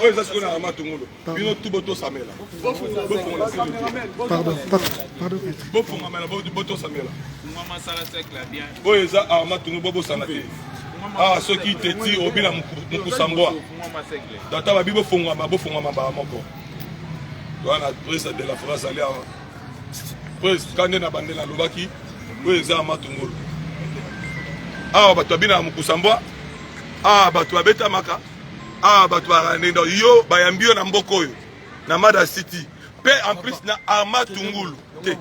Oui, ça c'est un matungolo. Bino tout boto samela. Pardon. Boto samela, boto samela. Maman sala sec là bien. Oui, ça a matungolo bobo sanate. Ah, ceux qui te tirent au bila mukusamboa. Data ba bibo fonga ba ba moko. Voilà, président de la France allait à président quand na bandela lobaki, oui, ça matungolo. Ah, ba to bina mukusamboa. Ah, ba to beta maka. Ah, bato barandendo yo bayambio na mboko oyo na Mada City pe en plus na Arma Tungulu te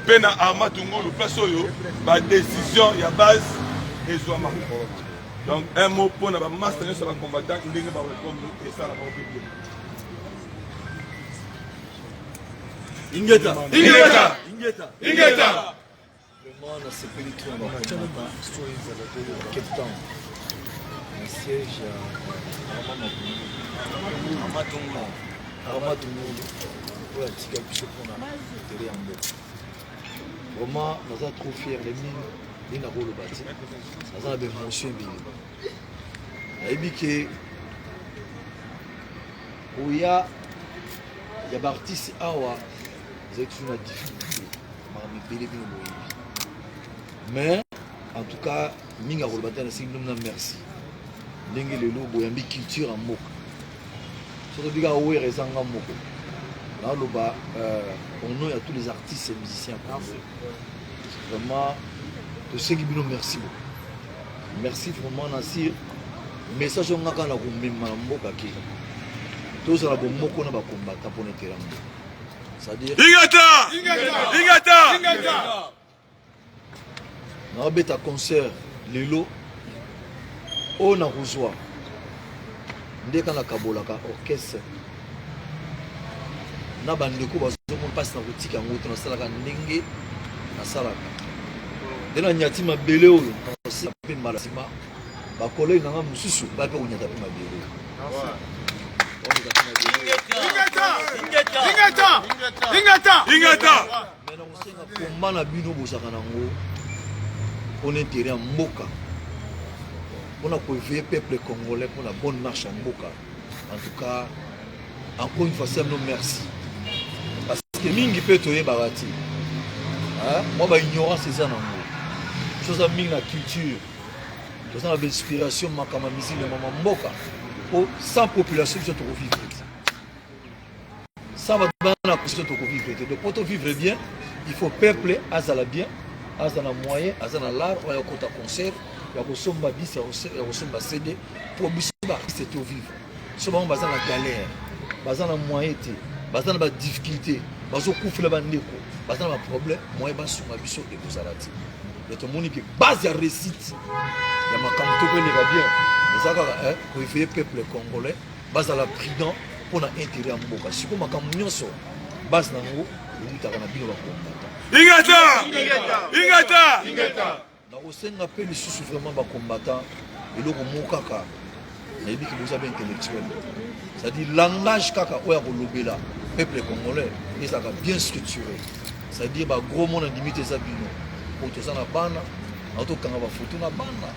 pe na Arma Tungulu place oyo ba décision ya base ezwama. Donc un mot pour na ba master sur la combattant ndenge ba répondre et ça la ba obéir. Ingeta Le monde a sepeli tout en Cape Town. Le siège à Ramatungulu pour la tika biso pour la télé en bas. Vraiment, nous sommes trop fiers de mine et na rôle bâti. Nous avons des émotions bien. Et puis que il y a des artistes awa, ils ont une difficulté. Mais en tout cas, minga rôle bâti na signe nous merci. Ndenge lelo boyambi culture en moko. Surtout biga owe rezanga moko. Là loba on nom à tous les artistes et musiciens. Vraiment de ceux qui nous merci beaucoup. Merci vraiment Nassir. Message on ngaka na ko mema mboka ke. Tous la bon moko na ba combattant pour terrain. C'est-à-dire Ingata. Na beta concert lelo on a reçu dès qu'on a kabolaka orchestre na bandeko bazomona passe na boutique en route na salaka ndenge na salaka de na nyati mabele oyo na pe malasima ba collègue na mususu ba pe kunyata pe mabele Ingata mais on sait que combat na bino bosaka nango on intérêt mboka. On a éveillé le peuple congolais pour la bonne marche en Boka. En tout cas, encore une fois, c'est un merci. Parce que Mingi peut te barati. Moi, l'ignorance, c'est ça. Chose à Mingi, la culture. Chose à l'inspiration, ma musique, le maman Boka. Sans population, je te revivre. Sans la population, je te revivre. Donc, pour te vivre bien, il faut peuple, azala bien, azala moyen, azala l'art, on a un concert. Il y a des bis, il y a des CD pour c'est au vivre. Souvent, on a la galère, on a la moyen, on a la difficulté, on a la problème, moi, je suis sur et vous arrêtez. Il y a tout le monde qui base la réussite. Il y a ma campagne qui va bien. Pour éveiller le peuple congolais, base à la prudence pour l'intérêt en Boka. Si vous avez une base dans le monde, vous avez un Ingata. Au sein de l'appel, je suis vraiment un combattant. Et donc, mon kaka, il dit que vous avez intellectuel. C'est-à-dire, langage kaka, où est le peuple congolais, il est bien structuré. C'est-à-dire, gros monde a limité ça. Pour tout ça, on a bana, en tout cas, on va photo na bana.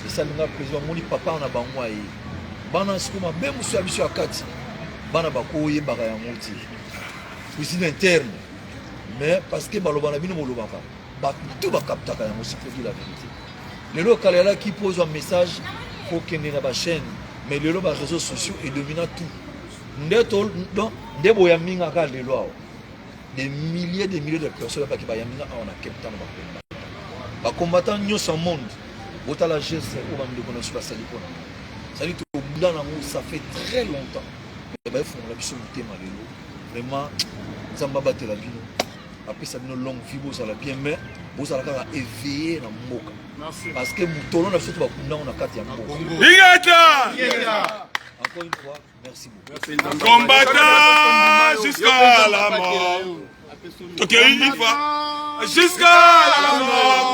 Et ça, le président, mon papa, on a banwa. Bana, c'est comme même si on a kati, bana bakoye bagaya moti. Cuisine interne. Mais parce que balobana bino molobaka. Tout va capter aussi pour dire la vérité. Les locaux qui posent un message, il faut qu'il y ait une chaîne. Mais les réseaux sociaux est dominant tout. Des milliers de personnes qui ont Cape Town. Les combattants sont monde. La geste, ça fait très longtemps. Vraiment, ça m'a battu la vie. Après ça une longue vie vous allez bien mais vous allez éveiller dans Mboka parce que nous on a surtout on a quatre encore une fois merci beaucoup combattant jusqu'à la mort. OK une fois jusqu'à la mort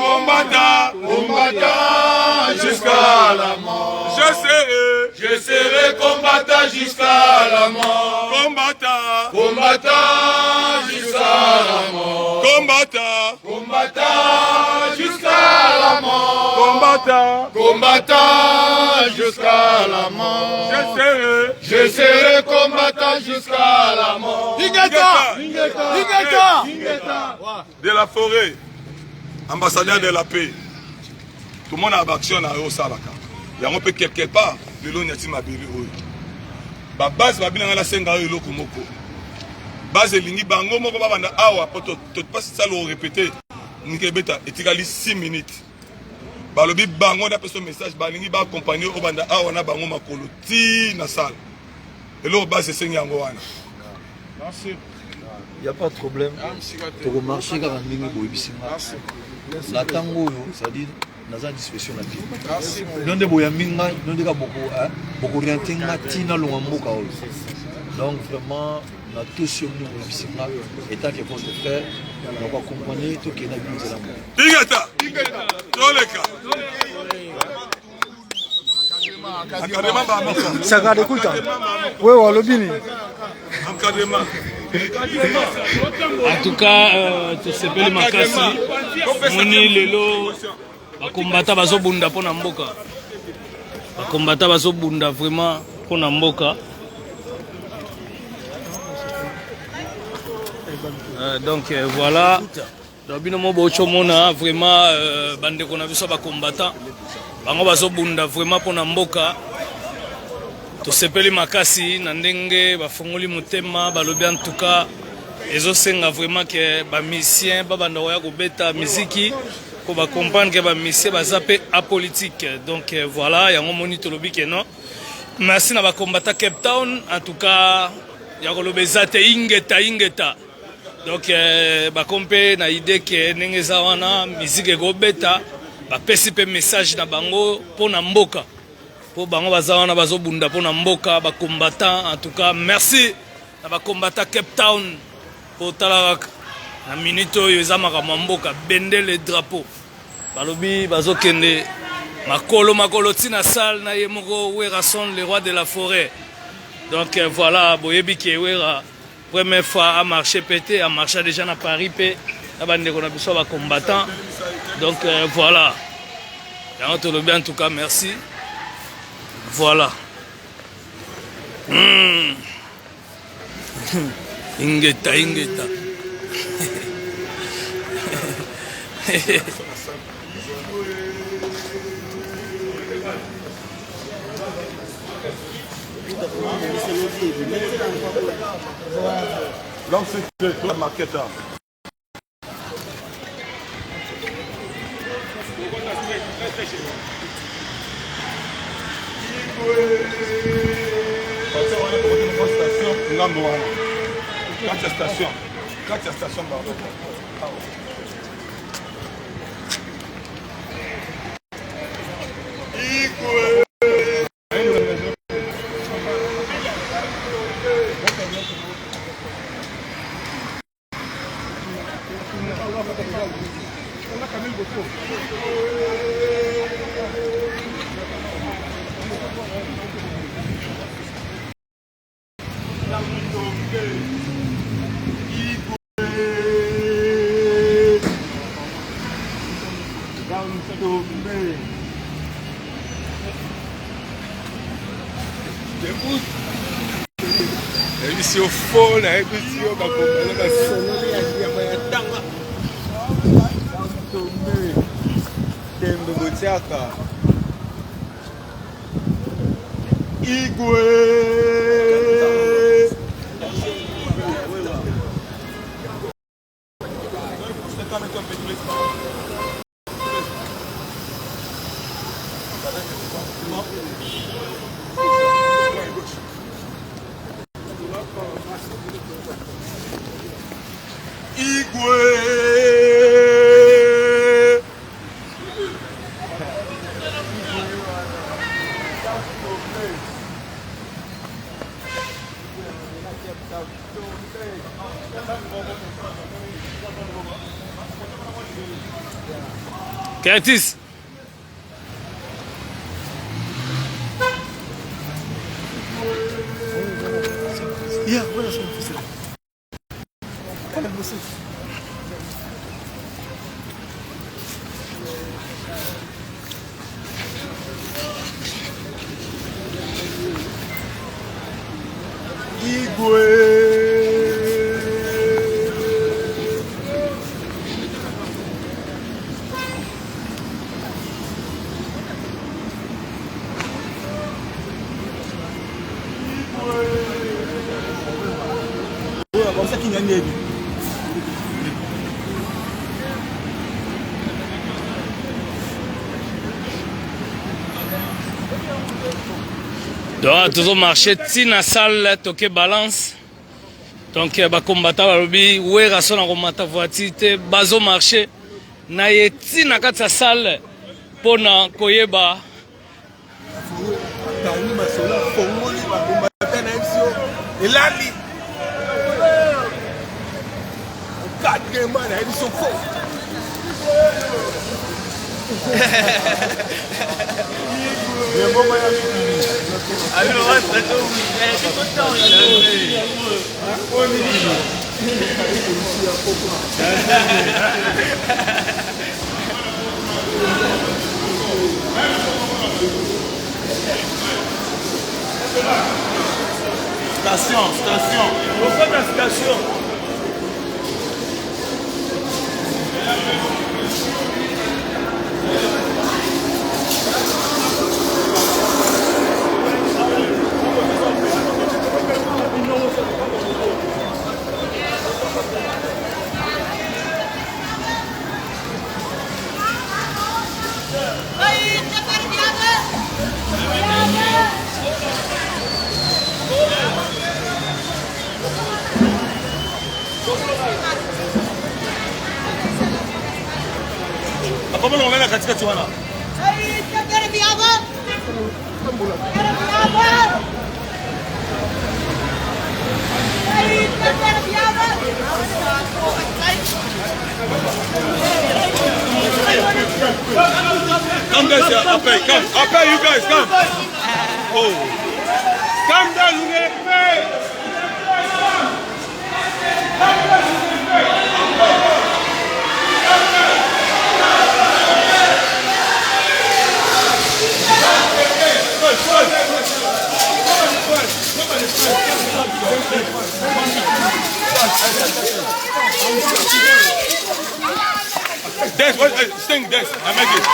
combattant jusqu'à la mort. Je serai combattant jusqu'à la mort. Combattant jusqu'à la mort. Combattant jusqu'à la la mort. Combattant jusqu'à la mort. Je serai combattant jusqu'à la mort. De la forêt, ambassadeur de la paix. Tout le monde a action à Osalaka. Il y a un peu quelque part, le long de ma bébé. La base va bien la senga et l'eau comme base lingi bango moko babanda awa poto to pas ça le répéter nike beta etikali 6 minutes balobi bango da peso message balingi ba accompagner o banda awa na bango makolo ti na salle et l'eau base senga yango wana. Il n'y a pas de problème. Tu remarches quand on dit que c'est la tango, c'est-à-dire dans une discussion là. Nous devons y aller, nous devons beaucoup orienter matina longamboka. Donc vraiment, on a tous sur nous et tant que poste de faire, on va comprendre tout qui est dans le monde. Tigata, Toleka. Saka de kuta. Wewe walobini. Encadrement. En tout cas, tosepeli makasi moni lelo bakombata bazobunda mpona mboka, bakombata bazobunda vraiment mpona mboka. Donc voilà, bino mo bochomona vraiment bandeko na biso bakombata bango bazobunda vraiment mpona mboka. Tosepeli makasi na ndenge bafongoli motema balobi en tout cas ezosenga vraiment que ba musicien babanda koya kobeta muziki ko ba comprendre que ba musicien baza pe apolitique. Donc voilà, yango moni tolobi que non. Merci na ba combattant Cape Town en tout cas ya koloba zate ingeta. Donc ba kompe na idée que ndenge za wana musique ekobeta ba pesi pe message na bango pona mboka. Pour bango bazawana bazobunda pona mboka ba combattant en tout cas merci na ba combattant Cape Town pour talaka na minute oyo ezamaka mboka bendele drapeau balobi bazokende makolo tina salle na yemoko wera son le roi de la forêt. Donc voilà boyebi ki wera première fois à marcher pété à marcher déjà na Paris pe na bande ko na biso ba combattant. Donc voilà ya tolobi en tout cas merci. Voilà. Ingeta. Donc c'est la maquette. Quatre stations. Émission folle, émission Curtis. Yeah, where's my facility? Donc, toujours marché, tina salle, toqué balance. Donc, les combattants, oui, rason à combattre voiture, bazo marché. Na ye tina kata salle, pour na koyeba. Elali. Quatrième man, ils sont faux. Station. Pourquoi la station? Comment on va la katikati wana? Come guys here, Ape, come. Ape, you guys, come. Oh. Come down, you get paid. Dance, sing this, I make it.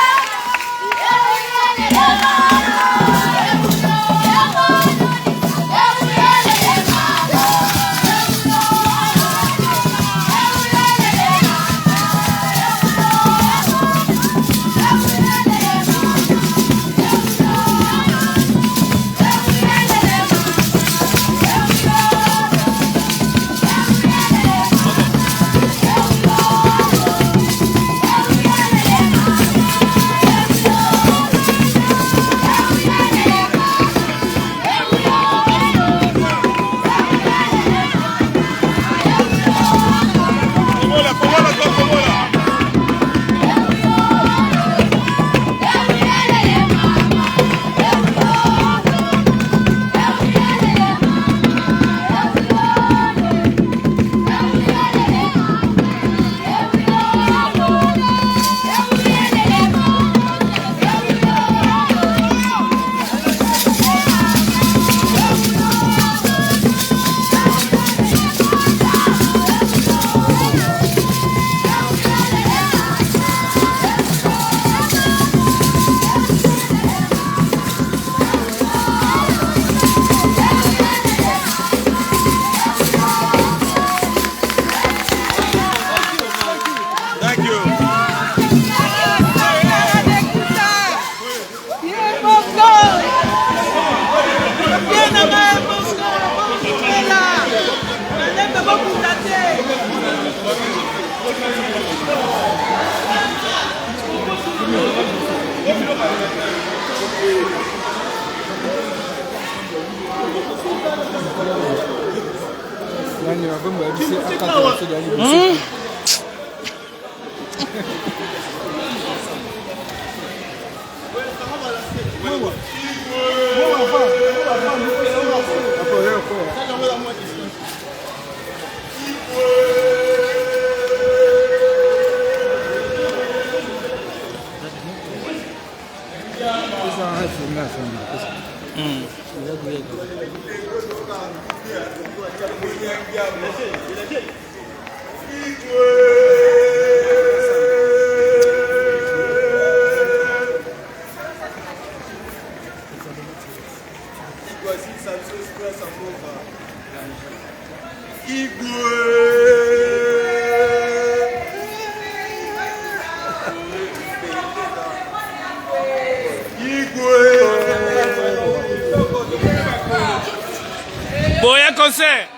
Boya concert.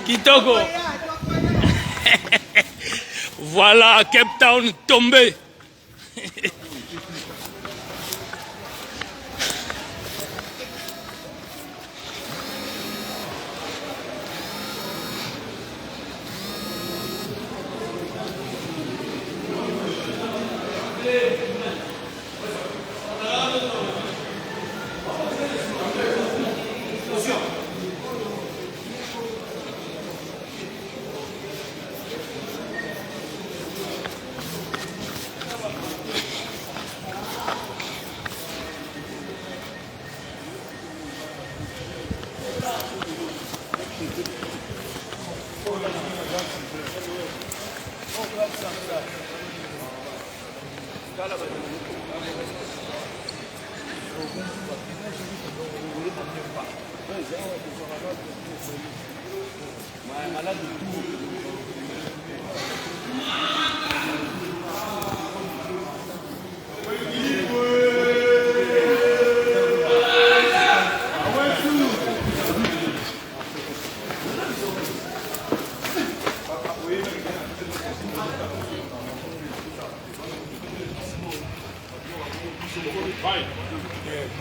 Kitoko. Voilà, Cape Town tombé.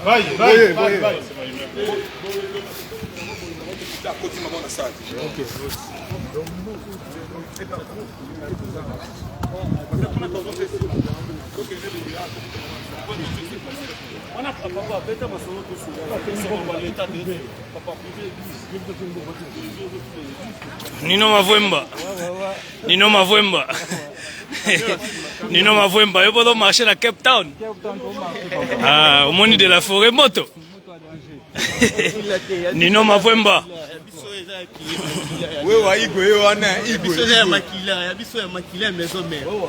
Vai. Nino Mavwemba. Nino Mavwemba. Nino Mavwemba. Yo podo marcher à Cape Town. Ah, au monde de la forêt moto. Nino Mavwemba. Wewe igwe wana igwe. Biso ya makila, ya biso ya makila maison mère. Biso